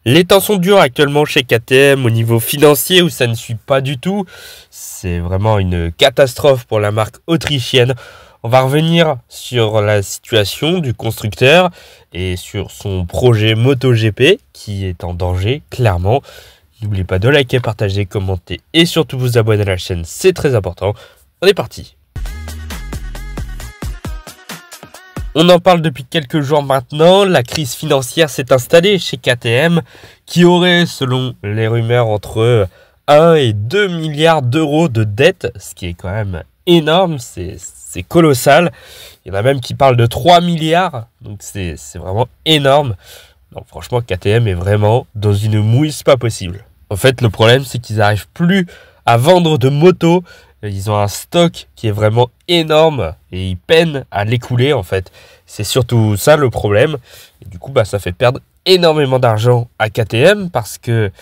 Les temps sont durs actuellement chez KTM au niveau financier où ça ne suit pas du tout. C'est vraiment une catastrophe pour la marque autrichienne. On va revenir sur la situation du constructeur et sur son projet MotoGP qui est en danger, clairement. N'oubliez pas de liker, partager, commenter et surtout vous abonner à la chaîne, c'est très important. On est parti. On en parle depuis quelques jours maintenant, la crise financière s'est installée chez KTM qui aurait, selon les rumeurs, entre 1 et 2 milliards d'euros de dettes, ce qui est quand même énorme, c'est colossal. Il y en a même qui parlent de 3 milliards, donc c'est vraiment énorme. Donc franchement, KTM est vraiment dans une mouise pas possible. En fait, le problème, c'est qu'ils n'arrivent plus à vendre de motos. Ils ont un stock qui est vraiment énorme et ils peinent à l'écouler en fait. C'est surtout ça le problème. Et du coup, ça fait perdre énormément d'argent à KTM parce que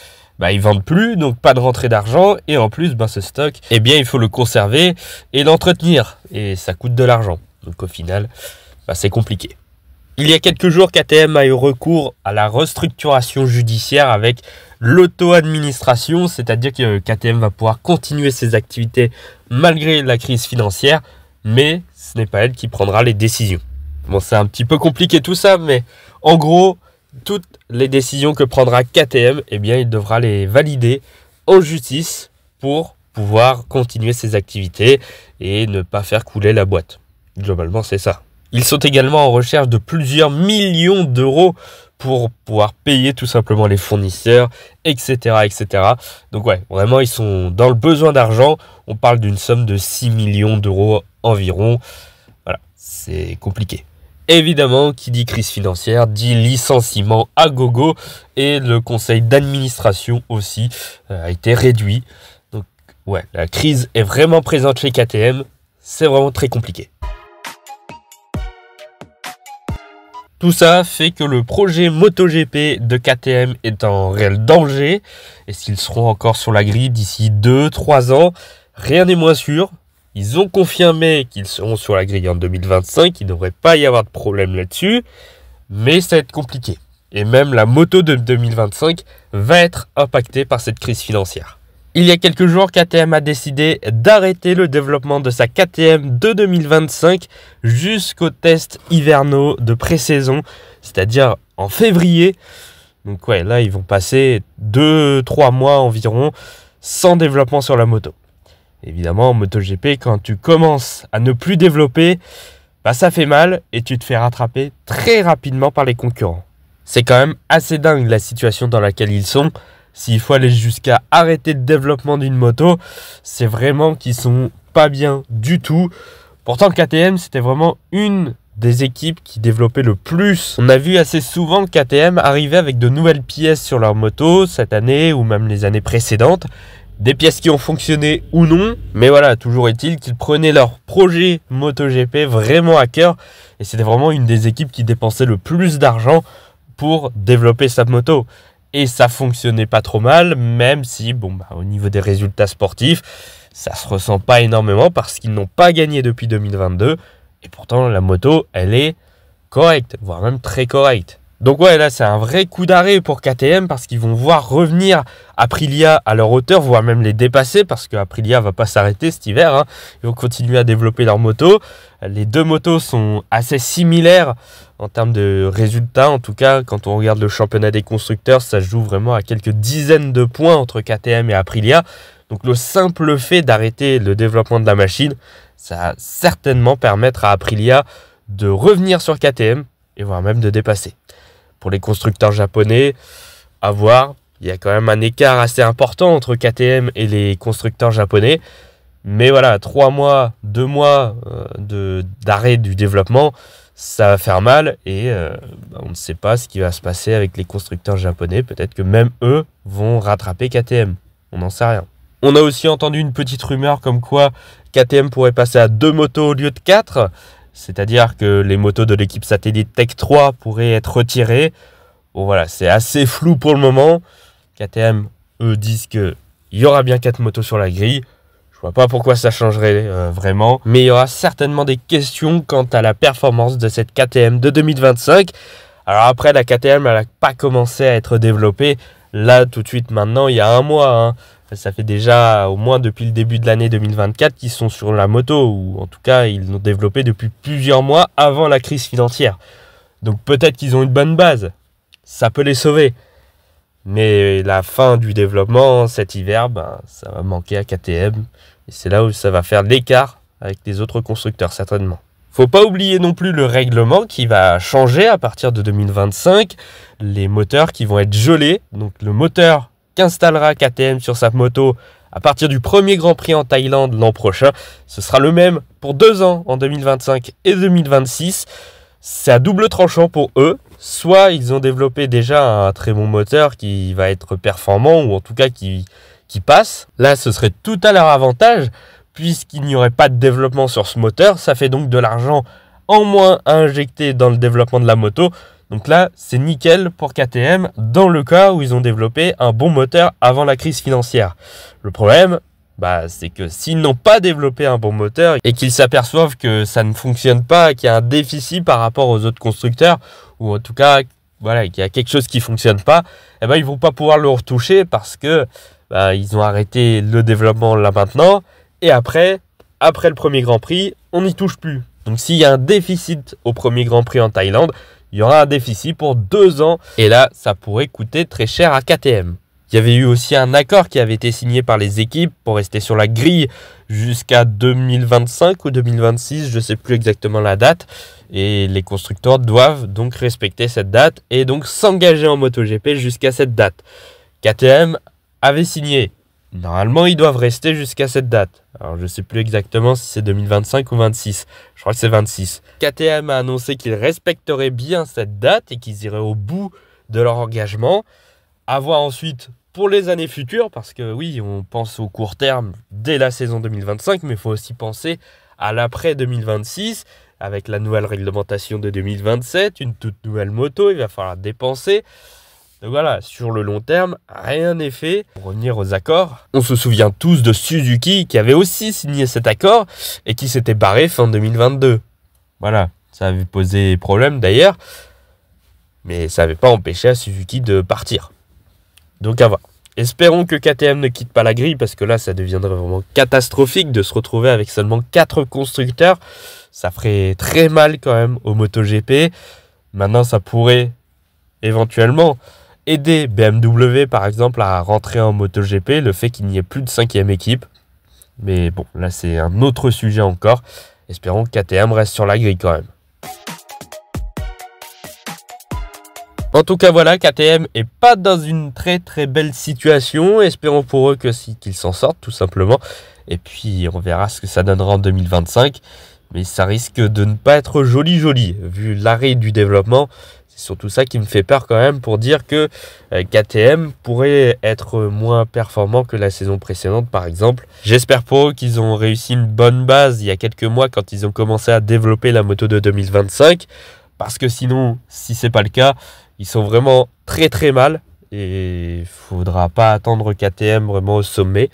ils vendent plus, donc pas de rentrée d'argent. Et en plus, ce stock, il faut le conserver et l'entretenir. Et ça coûte de l'argent. Donc au final, c'est compliqué. Il y a quelques jours, KTM a eu recours à la restructuration judiciaire avec l'auto-administration, c'est-à-dire que KTM va pouvoir continuer ses activités malgré la crise financière, mais ce n'est pas elle qui prendra les décisions. Bon, c'est un petit peu compliqué tout ça, mais en gros, toutes les décisions que prendra KTM, il devra les valider en justice pour pouvoir continuer ses activités et ne pas faire couler la boîte. Globalement, c'est ça. Ils sont également en recherche de plusieurs millions d'euros pour pouvoir payer tout simplement les fournisseurs, etc. etc. Donc vraiment, ils sont dans le besoin d'argent. On parle d'une somme de 6 millions d'euros environ. Voilà, c'est compliqué. Évidemment, qui dit crise financière, dit licenciement à gogo. Et le conseil d'administration aussi a été réduit. Donc la crise est vraiment présente chez KTM. C'est vraiment très compliqué. Tout ça fait que le projet MotoGP de KTM est en réel danger. Et s'ils seront encore sur la grille d'ici 2-3 ans, rien n'est moins sûr. Ils ont confirmé qu'ils seront sur la grille en 2025. Il ne devrait pas y avoir de problème là-dessus. Mais ça va être compliqué. Et même la moto de 2025 va être impactée par cette crise financière. Il y a quelques jours, KTM a décidé d'arrêter le développement de sa KTM de 2025 jusqu'aux tests hivernaux de pré-saison, c'est-à-dire en février. Donc là, ils vont passer 2-3 mois environ sans développement sur la moto. Évidemment, en MotoGP, quand tu commences à ne plus développer, ça fait mal et tu te fais rattraper très rapidement par les concurrents. C'est quand même assez dingue la situation dans laquelle ils sont. S'il faut aller jusqu'à arrêter le développement d'une moto, c'est vraiment qu'ils sont pas bien du tout. Pourtant, KTM, c'était vraiment une des équipes qui développait le plus. On a vu assez souvent KTM arriver avec de nouvelles pièces sur leur moto cette année ou même les années précédentes. Des pièces qui ont fonctionné ou non. Mais voilà, toujours est-il qu'ils prenaient leur projet MotoGP vraiment à cœur. Et c'était vraiment une des équipes qui dépensait le plus d'argent pour développer sa moto. Et ça fonctionnait pas trop mal, même si, au niveau des résultats sportifs, ça se ressent pas énormément parce qu'ils n'ont pas gagné depuis 2022. Et pourtant, la moto, elle est correcte, voire même très correcte. Donc là, c'est un vrai coup d'arrêt pour KTM parce qu'ils vont voir revenir Aprilia à leur hauteur, voire même les dépasser parce que Aprilia va pas s'arrêter cet hiver. Ils vont continuer à développer leur moto. Les deux motos sont assez similaires en termes de résultats. En tout cas, quand on regarde le championnat des constructeurs, ça se joue vraiment à quelques dizaines de points entre KTM et Aprilia. Donc le simple fait d'arrêter le développement de la machine, ça va certainement permettre à Aprilia de revenir sur KTM et voire même de dépasser. Pour les constructeurs japonais, à voir, il y a quand même un écart assez important entre KTM et les constructeurs japonais. Mais 3 mois, 2 mois d'arrêt du développement, ça va faire mal et on ne sait pas ce qui va se passer avec les constructeurs japonais. Peut-être que même eux vont rattraper KTM. On n'en sait rien. On a aussi entendu une petite rumeur comme quoi KTM pourrait passer à 2 motos au lieu de 4. C'est-à-dire que les motos de l'équipe satellite Tech 3 pourraient être retirées. C'est assez flou pour le moment. KTM, eux, disent qu'il y aura bien 4 motos sur la grille. Je vois pas pourquoi ça changerait vraiment. Mais il y aura certainement des questions quant à la performance de cette KTM de 2025. Alors après, la KTM, elle n'a pas commencé à être développée là tout de suite maintenant, il y a un mois. Hein. Ça fait déjà au moins depuis le début de l'année 2024 qu'ils sont sur la moto, ou en tout cas ils l'ont développé depuis plusieurs mois avant la crise financière. Donc peut-être qu'ils ont une bonne base, ça peut les sauver. Mais la fin du développement cet hiver, ça va manquer à KTM. Et c'est là où ça va faire l'écart avec les autres constructeurs certainement. Faut pas oublier non plus le règlement qui va changer à partir de 2025. Les moteurs qui vont être gelés. Donc le moteur qu'installera KTM sur sa moto à partir du premier Grand Prix en Thaïlande l'an prochain, ce sera le même pour 2 ans en 2025 et 2026. C'est à double tranchant pour eux. Soit ils ont développé déjà un très bon moteur qui va être performant, ou en tout cas qui passe. Là, ce serait tout à leur avantage, puisqu'il n'y aurait pas de développement sur ce moteur. Ça fait donc de l'argent en moins à injecter dans le développement de la moto. Donc là, c'est nickel pour KTM dans le cas où ils ont développé un bon moteur avant la crise financière. Le problème, c'est que s'ils n'ont pas développé un bon moteur et qu'ils s'aperçoivent que ça ne fonctionne pas, qu'il y a un déficit par rapport aux autres constructeurs, ou en tout cas, voilà, qu'il y a quelque chose qui ne fonctionne pas, ils ne vont pas pouvoir le retoucher parce que ils ont arrêté le développement là maintenant. Et après le premier Grand Prix, on n'y touche plus. Donc s'il y a un déficit au premier Grand Prix en Thaïlande, il y aura un déficit pour 2 ans. Et là, ça pourrait coûter très cher à KTM. Il y avait eu aussi un accord qui avait été signé par les équipes pour rester sur la grille jusqu'à 2025 ou 2026, je ne sais plus exactement la date. Et les constructeurs doivent donc respecter cette date et donc s'engager en MotoGP jusqu'à cette date. KTM avait signé. Normalement, ils doivent rester jusqu'à cette date. Alors, je ne sais plus exactement si c'est 2025 ou 26. Je crois que c'est 26. KTM a annoncé qu'ils respecteraient bien cette date et qu'ils iraient au bout de leur engagement. À voir ensuite pour les années futures, parce que oui, on pense au court terme dès la saison 2025, mais il faut aussi penser à l'après 2026, avec la nouvelle réglementation de 2027, une toute nouvelle moto, il va falloir dépenser. Donc voilà, sur le long terme, rien n'est fait. Pour revenir aux accords, on se souvient tous de Suzuki qui avait aussi signé cet accord et qui s'était barré fin 2022. Voilà, ça avait posé problème d'ailleurs, mais ça n'avait pas empêché à Suzuki de partir. Donc à voir. Espérons que KTM ne quitte pas la grille, parce que là, ça deviendrait vraiment catastrophique de se retrouver avec seulement 4 constructeurs. Ça ferait très mal quand même au MotoGP. Maintenant, ça pourrait éventuellement aider BMW par exemple à rentrer en MotoGP, le fait qu'il n'y ait plus de 5e équipe. Mais bon, là c'est un autre sujet encore. Espérons que KTM reste sur la grille quand même. En tout cas voilà, KTM est pas dans une très très belle situation. Espérons pour eux qu'ils s'en sortent tout simplement. Et puis on verra ce que ça donnera en 2025. Mais ça risque de ne pas être joli vu l'arrêt du développement. C'est surtout ça qui me fait peur quand même, pour dire que KTM pourrait être moins performant que la saison précédente par exemple. J'espère pour eux qu'ils ont réussi une bonne base il y a quelques mois quand ils ont commencé à développer la moto de 2025. Parce que sinon, si c'est pas le cas, ils sont vraiment très très mal. Et il faudra pas attendre KTM vraiment au sommet.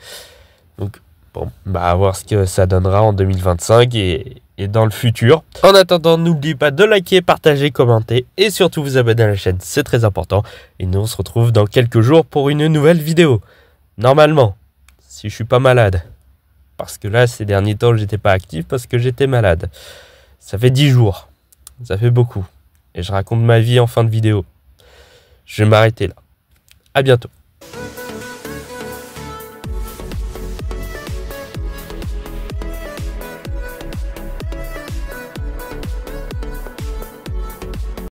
Donc bon, à voir ce que ça donnera en 2025 et dans le futur. En attendant, n'oubliez pas de liker, partager, commenter et surtout vous abonner à la chaîne, c'est très important. Et nous on se retrouve dans quelques jours pour une nouvelle vidéo. Normalement, si je suis pas malade. Parce que là, ces derniers temps, j'étais pas actif parce que j'étais malade. Ça fait 10 jours. Ça fait beaucoup. Et je raconte ma vie en fin de vidéo. Je vais m'arrêter là. À bientôt.